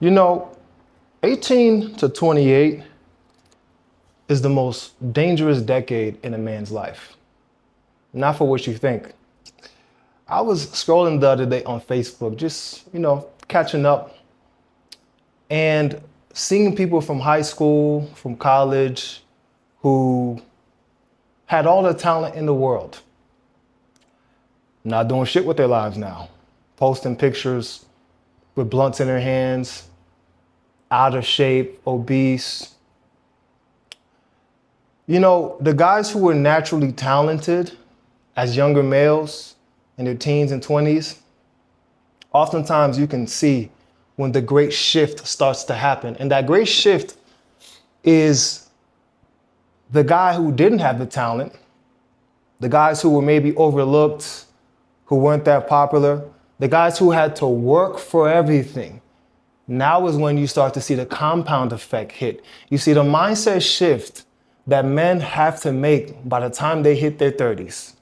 You know, 18 to 28 is the most dangerous decade in a man's life. Not for what you think. I was scrolling the other day on Facebook, just, catching up and seeing people from high school, from college, who had all the talent in the world, not doing shit with their lives now, posting pictures with blunts in their hands, out of shape, obese. The guys who were naturally talented as younger males in their teens and 20s, oftentimes you can see when the great shift starts to happen. And that great shift is the guy who didn't have the talent, the guys who were maybe overlooked, who weren't that popular, the guys who had to work for everything. Now is when you start to see the compound effect hit. You see the mindset shift that men have to make by the time they hit their 30s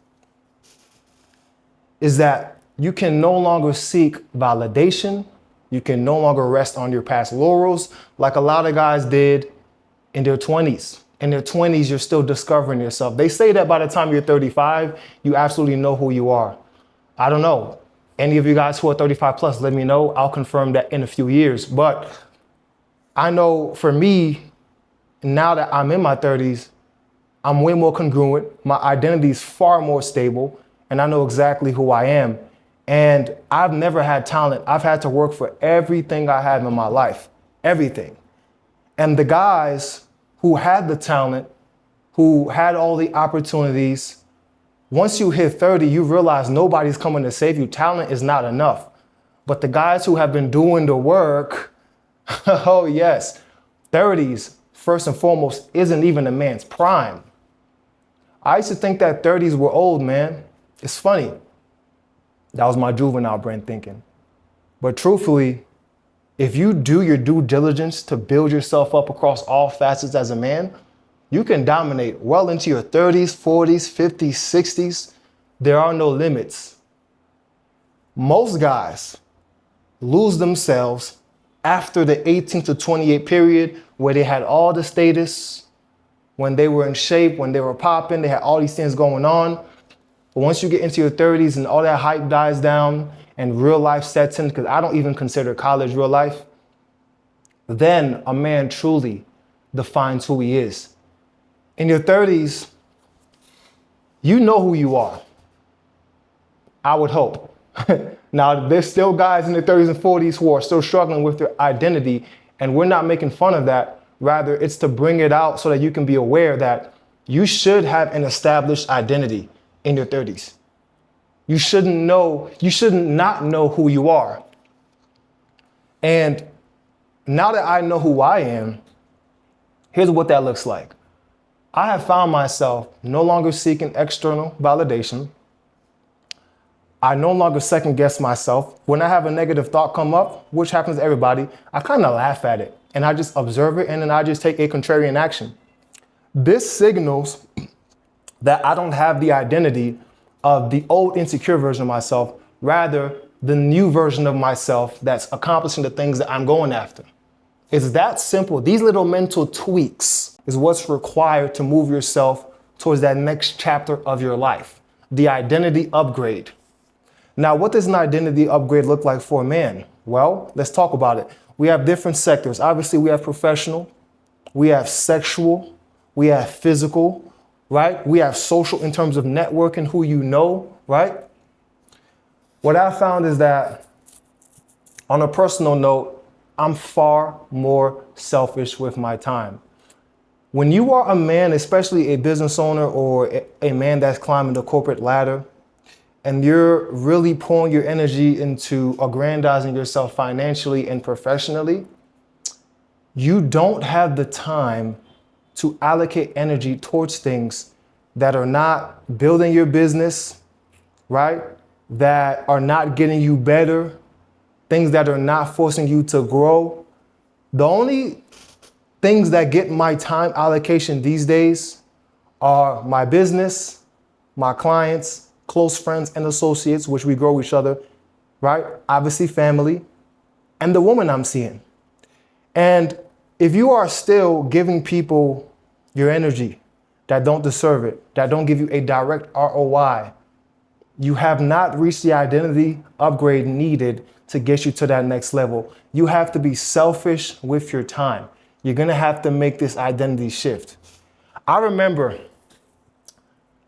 is that you can no longer seek validation. You can no longer rest on your past laurels like a lot of guys did in their 20s. In their 20s, you're still discovering yourself. They say that by the time you're 35, you absolutely know who you are. I don't know. Any of you guys who are 35 plus, let me know. I'll confirm that in a few years. But I know for me, now that I'm in my 30s, I'm way more congruent. My identity is far more stable, and I know exactly who I am. And I've never had talent. I've had to work for everything I have in my life, everything. And the guys who had the talent, who had all the opportunities, once you hit 30, you realize nobody's coming to save you. Talent is not enough. But the guys who have been doing the work, oh yes, 30s, first and foremost, isn't even a man's prime. I used to think that 30s were old, man. It's funny. That was my juvenile brain thinking. But truthfully, if you do your due diligence to build yourself up across all facets as a man, you can dominate well into your 30s, 40s, 50s, 60s. There are no limits. Most guys lose themselves after the 18 to 28 period where they had all the status, when they were in shape, when they were popping, they had all these things going on. But once you get into your 30s and all that hype dies down and real life sets in, because I don't even consider college real life, then a man truly defines who he is. In your 30s, you know who you are. I would hope. Now, there's still guys in their 30s and 40s who are still struggling with their identity, and we're not making fun of that. Rather, it's to bring it out so that you can be aware that you should have an established identity in your 30s. You should not know who you are. And now that I know who I am, here's what that looks like. I have found myself no longer seeking external validation. I no longer second guess myself. When I have a negative thought come up, which happens to everybody, I kind of laugh at it and I just observe it and then I just take a contrarian action. This signals that I don't have the identity of the old insecure version of myself, rather the new version of myself that's accomplishing the things that I'm going after. It's that simple. These little mental tweaks is what's required to move yourself towards that next chapter of your life, the identity upgrade. Now, what does an identity upgrade look like for a man? Well, let's talk about it. We have different sectors. Obviously, we have professional, we have sexual, we have physical, right? We have social in terms of networking, who you know, right? What I found is that on a personal note, I'm far more selfish with my time. When you are a man, especially a business owner or a man that's climbing the corporate ladder, and you're really pouring your energy into aggrandizing yourself financially and professionally, you don't have the time to allocate energy towards things that are not building your business, right? That are not getting you better, things that are not forcing you to grow. The only things that get my time allocation these days are my business, my clients, close friends and associates, which we grow each other, right? Obviously family, and the woman I'm seeing. And if you are still giving people your energy that don't deserve it, that don't give you a direct ROI, you have not reached the identity upgrade needed to get you to that next level. You have to be selfish with your time. You're gonna have to make this identity shift. I remember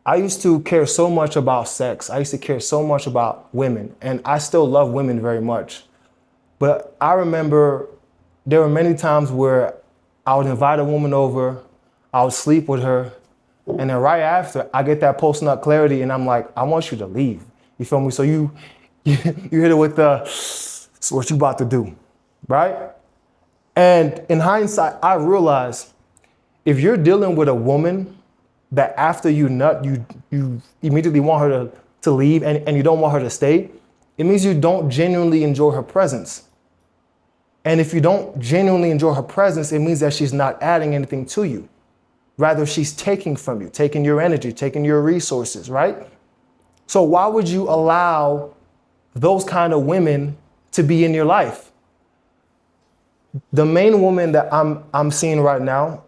I used to care so much about sex. I used to care so much about women, and I still love women very much. But I remember there were many times where I would invite a woman over, I would sleep with her, and then right after I get that post-nut clarity and I'm like, I want you to leave. You feel me? So you hit it with so what you about to do, right? And in hindsight, I realized if you're dealing with a woman that after you nut, you immediately want her to leave and you don't want her to stay, it means you don't genuinely enjoy her presence. And if you don't genuinely enjoy her presence, it means that she's not adding anything to you. Rather, she's taking from you, taking your energy, taking your resources, right? So why would you allow those kind of women to be in your life? The main woman that I'm seeing right now,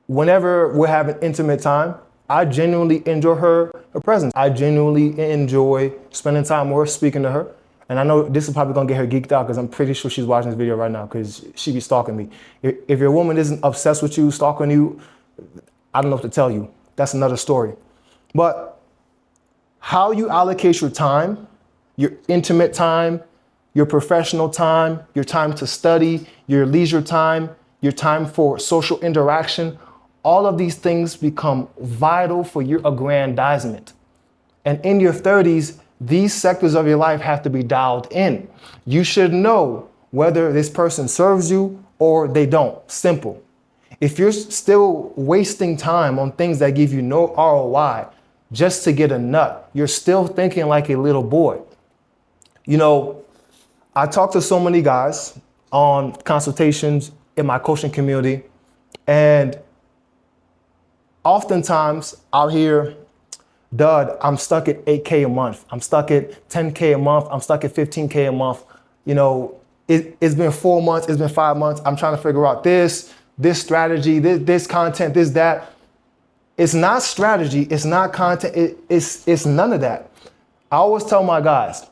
whenever we're having intimate time, I genuinely enjoy her presence. I genuinely enjoy spending time with her, speaking to her. And I know this is probably gonna get her geeked out because I'm pretty sure she's watching this video right now because she be stalking me. If your woman isn't obsessed with you, stalking you, I don't know what to tell you. That's another story. But how you allocate your time, your intimate time, your professional time, your time to study, your leisure time, your time for social interaction, all of these things become vital for your aggrandizement. And in your 30s, these sectors of your life have to be dialed in. You should know whether this person serves you or they don't. Simple. If you're still wasting time on things that give you no ROI just to get a nut, you're still thinking like a little boy. You know, I talk to so many guys on consultations in my coaching community, and oftentimes I'll hear, Dud, I'm stuck at 8K a month. I'm stuck at 10K a month. I'm stuck at 15K a month. You know, it's been 4 months. It's been 5 months. I'm trying to figure out this strategy, this content, this, that. It's not strategy. It's not content. It's none of that. I always tell my guys,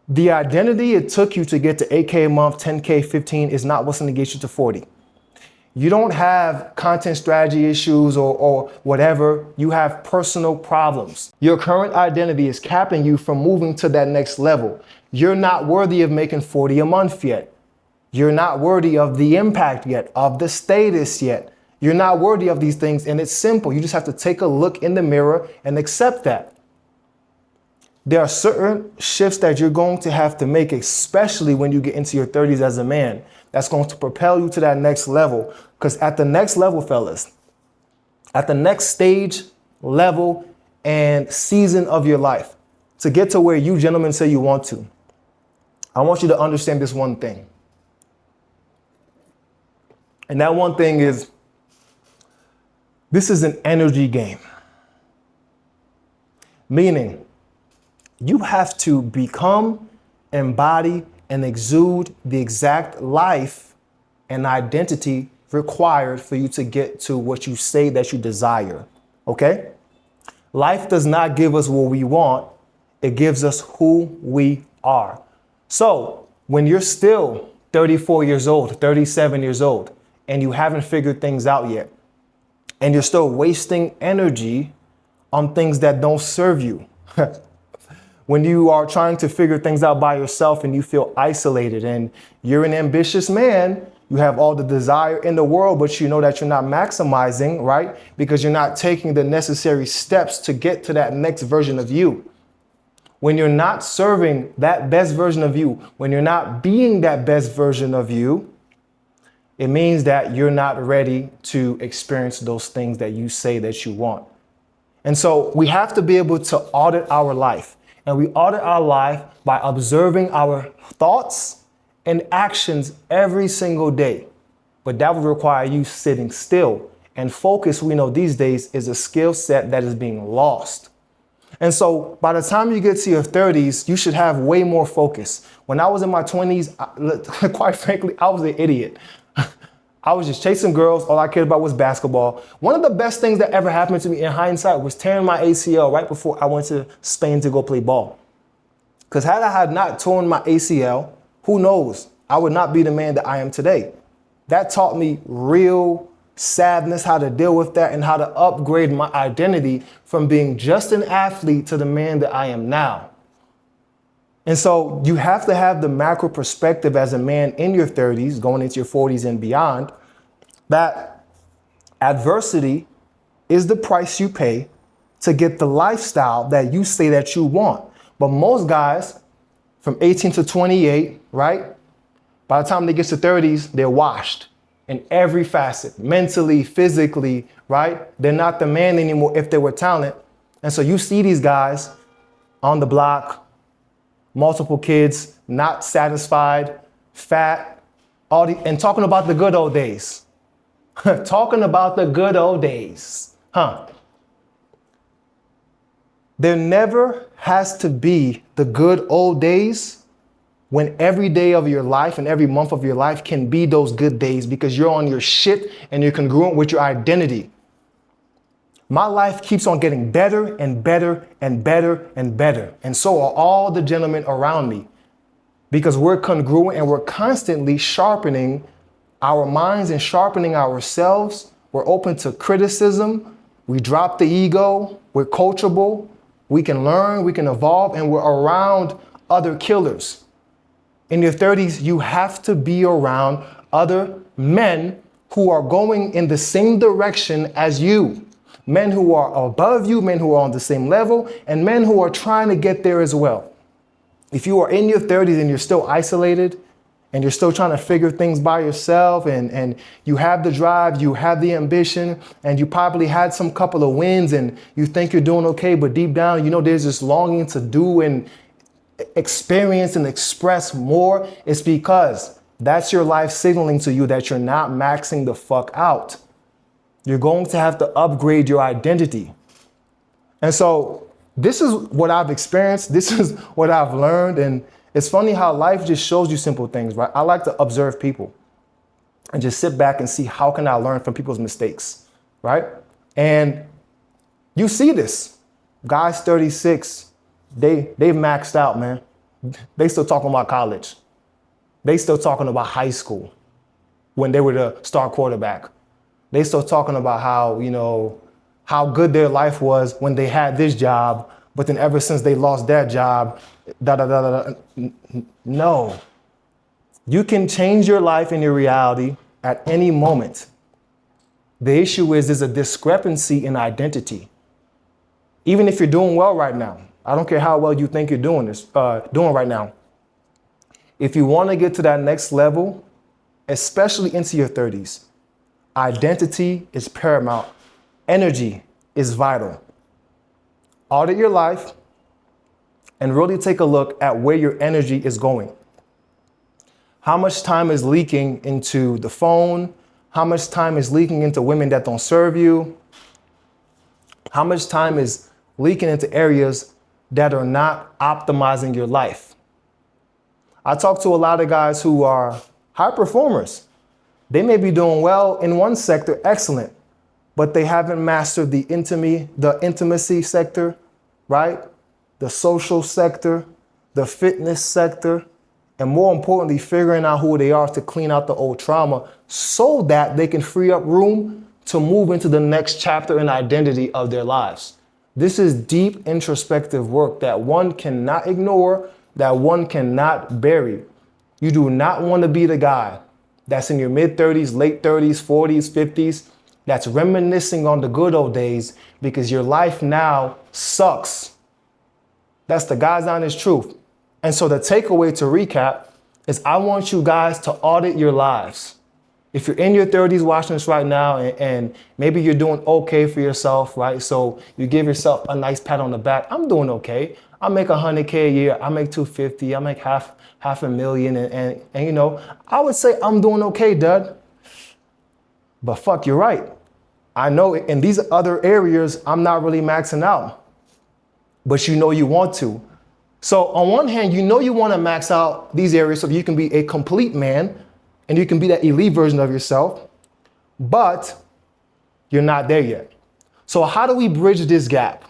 the identity it took you to get to 8K a month, 10K, 15 is not what's going to get you to 40. You don't have content strategy issues or whatever. You have personal problems. Your current identity is capping you from moving to that next level. You're not worthy of making 40 a month yet. You're not worthy of the impact yet, of the status yet. You're not worthy of these things, and it's simple. You just have to take a look in the mirror and accept that. There are certain shifts that you're going to have to make, especially when you get into your 30s as a man, that's going to propel you to that next level. Because at the next level, fellas, at the next stage, level, and season of your life, to get to where you gentlemen say you want to, I want you to understand this one thing. And that one thing is, this is an energy game. Meaning, you have to become, embody, and exude the exact life and identity required for you to get to what you say that you desire, okay? Life does not give us what we want. It gives us who we are. So when you're still 34 years old, 37 years old, and you haven't figured things out yet, and you're still wasting energy on things that don't serve you, when you are trying to figure things out by yourself and you feel isolated and you're an ambitious man, you have all the desire in the world, but you know that you're not maximizing, right? Because you're not taking the necessary steps to get to that next version of you. When you're not serving that best version of you, when you're not being that best version of you, it means that you're not ready to experience those things that you say that you want. And so we have to be able to audit our life. And we audit our life by observing our thoughts and actions every single day. But that would require you sitting still. And focus, we know these days, is a skill set that is being lost. And so by the time you get to your 30s, you should have way more focus. When I was in my 20s, quite frankly, I was an idiot. I was just chasing girls. All I cared about was basketball. One of the best things that ever happened to me in hindsight was tearing my ACL right before I went to Spain to go play ball. Because had I had not torn my ACL, who knows? I would not be the man that I am today. That taught me real sadness, how to deal with that, and how to upgrade my identity from being just an athlete to the man that I am now. And so you have to have the macro perspective as a man in your 30s, going into your 40s and beyond, that adversity is the price you pay to get the lifestyle that you say that you want. But most guys from 18 to 28, right? By the time they get to 30s, they're washed in every facet, mentally, physically, right? They're not the man anymore if they were talent. And so you see these guys on the block, multiple kids, not satisfied, fat, and talking about the good old days. Talking about the good old days, There never has to be the good old days when every day of your life and every month of your life can be those good days because you're on your shit and you're congruent with your identity. My life keeps on getting better and better and better and better. And so are all the gentlemen around me because we're congruent and we're constantly sharpening our minds and sharpening ourselves. We're open to criticism. We drop the ego. We're coachable. We can learn, we can evolve, and we're around other killers. In your 30s, you have to be around other men who are going in the same direction as you. Men who are above you, men who are on the same level, and men who are trying to get there as well. If you are in your 30s and you're still isolated and you're still trying to figure things by yourself and you have the drive, you have the ambition, and you probably had some couple of wins and you think you're doing okay, but deep down, you know, there's this longing to do and experience and express more, it's because that's your life signaling to you that you're not maxing the fuck out. You're going to have to upgrade your identity. And so this is what I've experienced. This is what I've learned. And it's funny how life just shows you simple things, right? I like to observe people and just sit back and see how can I learn from people's mistakes, right? And you see this. Guys 36, they've maxed out, man. They still talking about college. They still talking about high school when they were the star quarterback. They still talking about how, you know, how good their life was when they had this job, but then ever since they lost that job, No. You can change your life and your reality at any moment. The issue is there's a discrepancy in identity. Even if you're doing well right now, I don't care how well you think you're doing right now. If you want to get to that next level, especially into your 30s, identity is paramount. Energy is vital. Audit your life and really take a look at where your energy is going. How much time is leaking into the phone? How much time is leaking into women that don't serve you? How much time is leaking into areas that are not optimizing your life? I talk to a lot of guys who are high performers. They may be doing well in one sector, excellent, but they haven't mastered the intimacy sector, right? The social sector, the fitness sector, and more importantly, figuring out who they are to clean out the old trauma so that they can free up room to move into the next chapter and identity of their lives. This is deep introspective work that one cannot ignore, that one cannot bury. You do not want to be the guy that's in your mid-30s, late 30s, 40s, 50s, that's reminiscing on the good old days because your life now sucks. That's the God's honest truth. And so the takeaway, to recap, is I want you guys to audit your lives. If you're in your 30s watching this right now and maybe you're doing okay for yourself, right? So you give yourself a nice pat on the back. I'm doing okay. I make $100K a year. I make $250. I make half a million. And you know, I would say I'm doing okay, Dud. But fuck, you're right. I know in these other areas, I'm not really maxing out. but you know you want to. So on one hand, you know you want to max out these areas so you can be a complete man and you can be that elite version of yourself, but you're not there yet. So how do we bridge this gap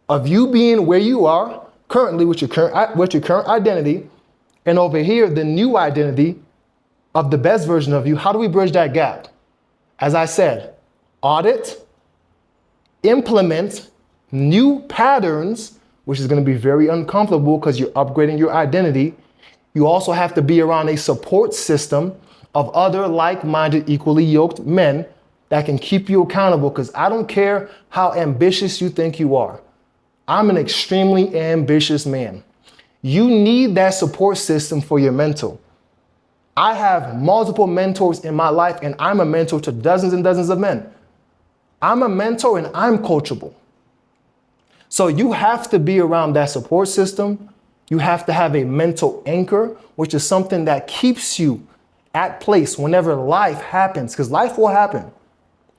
of you being where you are currently with your current identity, and over here, the new identity of the best version of you? How do we bridge that gap? As I said, audit, implement new patterns, which is going to be very uncomfortable because you're upgrading your identity. You also have to be around a support system of other like-minded, equally yoked men that can keep you accountable, because I don't care how ambitious you think you are. I'm an extremely ambitious man. You need that support system for your mental. I have multiple mentors in my life, and I'm a mentor to dozens and dozens of men. I'm a mentor and I'm coachable. So you have to be around that support system. You have to have a mental anchor, which is something that keeps you at place whenever life happens, because life will happen.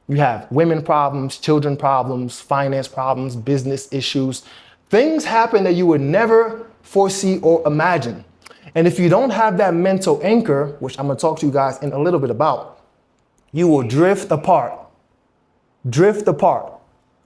You have women problems, children problems, finance problems, business issues. Things happen that you would never foresee or imagine. And if you don't have that mental anchor, which I'm going to talk to you guys in a little bit about, you will drift apart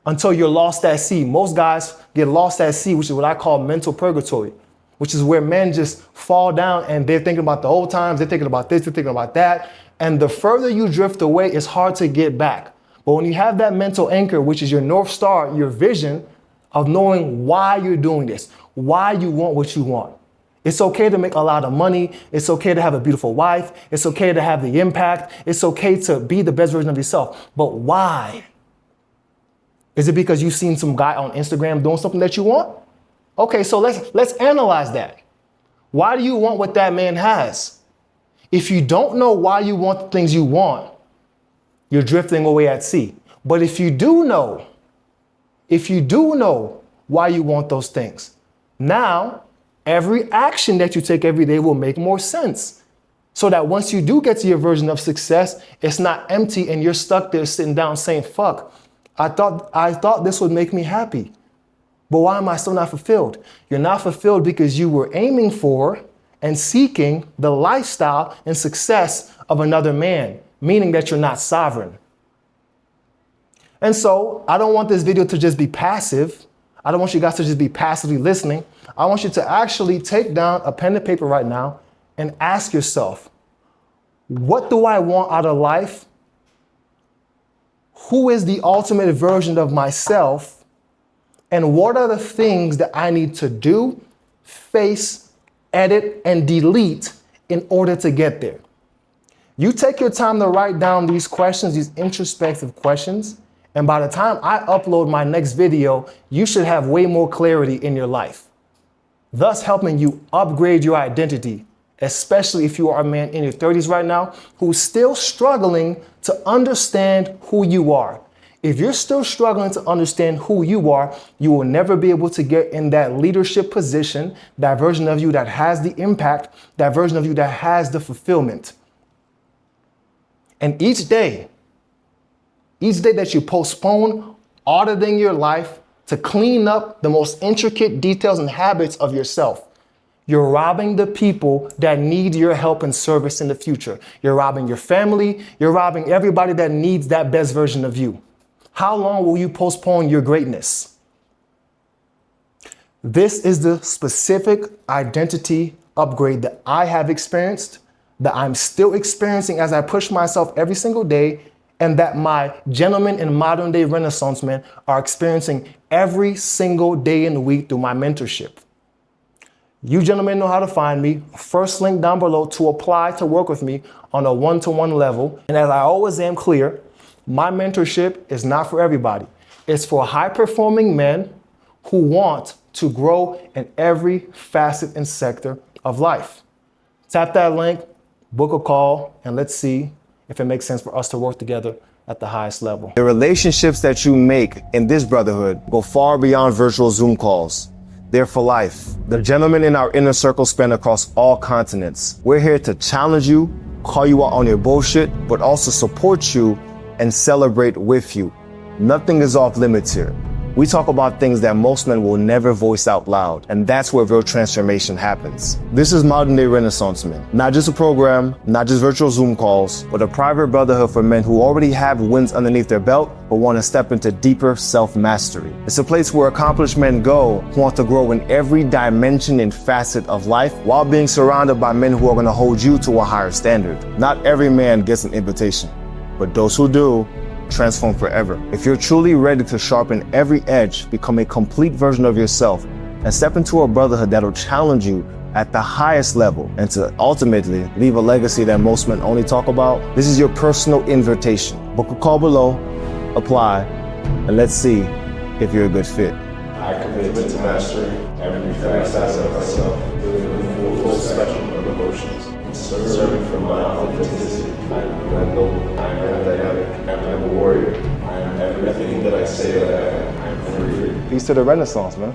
until you're lost at sea. Most guys get lost at sea, which is what I call mental purgatory, which is where men just fall down and they're thinking about the old times, they're thinking about this, they're thinking about that. And the further you drift away, it's hard to get back. But when you have that mental anchor, which is your North Star, your vision of knowing why you're doing this, why you want what you want. It's okay to make a lot of money. It's okay to have a beautiful wife. It's okay to have the impact. It's okay to be the best version of yourself. But why? Is it because you've seen some guy on Instagram doing something that you want? Okay, so let's analyze that. Why do you want what that man has? If you don't know why you want the things you want, you're drifting away at sea. But if you do know why you want those things, now every action that you take every day will make more sense. So that once you do get to your version of success, it's not empty and you're stuck there sitting down saying, fuck, I thought this would make me happy. But why am I still not fulfilled? You're not fulfilled because you were aiming for and seeking the lifestyle and success of another man, meaning that you're not sovereign. And so I don't want this video to just be passive. I don't want you guys to just be passively listening. I want you to actually take down a pen and paper right now and ask yourself, what do I want out of life? Who is the ultimate version of myself? And what are the things that I need to do, face, edit, and delete in order to get there? You take your time to write down these questions, these introspective questions, and by the time I upload my next video, you should have way more clarity in your life, thus helping you upgrade your identity, especially if you are a man in your 30s right now who's still struggling to understand who you are. If you're still struggling to understand who you are, you will never be able to get in that leadership position, that version of you that has the impact, that version of you that has the fulfillment. And each day that you postpone auditing your life to clean up the most intricate details and habits of yourself, you're robbing the people that need your help and service in the future. You're robbing your family. You're robbing everybody that needs that best version of you. How long will you postpone your greatness? This is the specific identity upgrade that I have experienced, that I'm still experiencing as I push myself every single day, and that my gentlemen and modern day Renaissance men are experiencing every single day in the week through my mentorship. You gentlemen know how to find me. First link down below to apply to work with me on a one-to-one level. And as I always am clear, my mentorship is not for everybody. It's for high-performing men who want to grow in every facet and sector of life. Tap that link, book a call, and let's see if it makes sense for us to work together at the highest level. The relationships that you make in this brotherhood go far beyond virtual Zoom calls. They're for life. The gentlemen in our inner circle span across all continents. We're here to challenge you, call you out on your bullshit, but also support you and celebrate with you. Nothing is off limits here. We talk about things that most men will never voice out loud, and that's where real transformation happens. This is modern day Renaissance men. Not just a program, not just virtual Zoom calls, but a private brotherhood for men who already have wins underneath their belt, but want to step into deeper self-mastery. It's a place where accomplished men go who want to grow in every dimension and facet of life while being surrounded by men who are going to hold you to a higher standard. Not every man gets an invitation, but those who do, transform forever. If you're truly ready to sharpen every edge, become a complete version of yourself, and step into a brotherhood that'll challenge you at the highest level, and to ultimately leave a legacy that most men only talk about, this is your personal invitation. Book a call below, apply, and let's see if you're a good fit. I commit to mastering every facet of myself, living a full spectrum of emotions, serving from my authenticity. I am noble, I am dynamic, I am a warrior, I am everything that I say that I am. I am free. Peace to the Renaissance, man.